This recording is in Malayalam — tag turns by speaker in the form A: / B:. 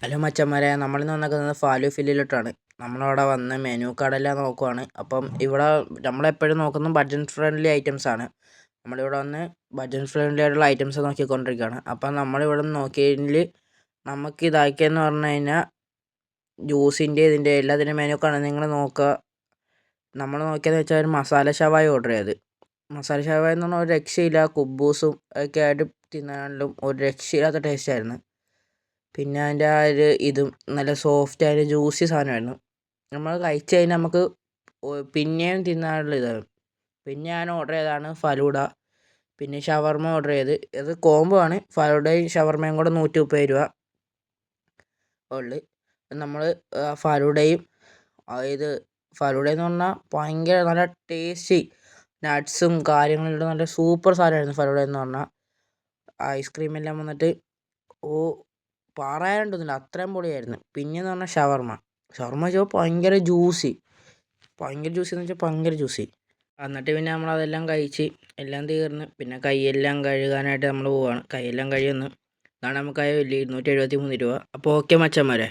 A: ഹലോ മച്ചന്മാരെ, നമ്മളിന്ന് വന്നേക്കുന്നത് ഫാലു ഫില്ലിലോട്ടാണ്. നമ്മളവിടെ വന്ന് മെനു കാർഡെല്ലാം നോക്കുവാണ്. അപ്പം ഇവിടെ നമ്മളെപ്പോഴും നോക്കുന്നത് ബഡ്ജറ്റ് ഫ്രണ്ട്ലി ഐറ്റംസ് ആണ്. നമ്മളിവിടെ വന്ന് ബഡ്ജറ്റ് ഫ്രണ്ട്ലി ആയിട്ടുള്ള ഐറ്റംസ് നോക്കിക്കൊണ്ടിരിക്കുകയാണ്. അപ്പം നമ്മളിവിടെ നോക്കിയതിൽ നമുക്ക് ഇതാക്കിയെന്ന് പറഞ്ഞു കഴിഞ്ഞാൽ ജ്യൂസിൻ്റെ ഇതിൻ്റെ എല്ലാത്തിൻ്റെ മെനു ഒക്കെ ആണ് നിങ്ങൾ നോക്കുക. നമ്മൾ നോക്കിയതെന്ന് വെച്ചാൽ ഒരു മസാല ഷവായി ഓർഡർ ചെയ്ത്. മസാല ഷവായി എന്ന് പറഞ്ഞാൽ ഒരു രക്ഷയില്ല. കുബൂസും ഒക്കെ ആയിട്ട് തിന്നാനും ഒരു രക്ഷയില്ലാത്ത ടേസ്റ്റ് ആയിരുന്നു. പിന്നെ അതിൻ്റെ ആ ഒരു ഇതും നല്ല സോഫ്റ്റ് ആയ ജ്യൂസി സാധനമായിരുന്നു. നമ്മൾ കഴിച്ച് കഴിഞ്ഞാൽ നമുക്ക് പിന്നെയും തിന്നാനുള്ള ഇതാണ്. പിന്നെ ഞാൻ ഓർഡർ ചെയ്തതാണ് ഫലൂഡ. പിന്നെ ഷവർമ ഓർഡർ ചെയ്ത്. ഇത് കോംബോ ആണ്. ഫലൂഡയും ഷവർമയും കൂടെ 130 രൂപ ഉള്ളു. നമ്മൾ ഫലൂഡയും ഇത് ഫലൂഡയെന്ന് പറഞ്ഞാൽ ഭയങ്കര നല്ല ടേസ്റ്റി നട്ട്സും കാര്യങ്ങളുള്ള നല്ല സൂപ്പർ സാധനമായിരുന്നു. ഫലൂഡ എന്ന് പറഞ്ഞാൽ ഐസ്ക്രീം എല്ലാം വന്നിട്ട് പറയാനുണ്ടെന്നില്ല, അത്രയും പൊളിയായിരുന്നു. പിന്നെയെന്ന് പറഞ്ഞാൽ ഷവർമ ഭയങ്കര ജ്യൂസി എന്ന് വെച്ചാൽ ഭയങ്കര ജ്യൂസി. എന്നിട്ട് പിന്നെ നമ്മളതെല്ലാം കഴിച്ച് എല്ലാം തീർന്ന് പിന്നെ കൈയെല്ലാം കഴുകാനായിട്ട് നമ്മൾ പോവുകയാണ്. കൈയെല്ലാം കഴിയുന്നു. അതാണ് നമുക്കായ വലിയ 273 രൂപ. അപ്പോൾ ഓക്കെ മച്ചന്മാരെ.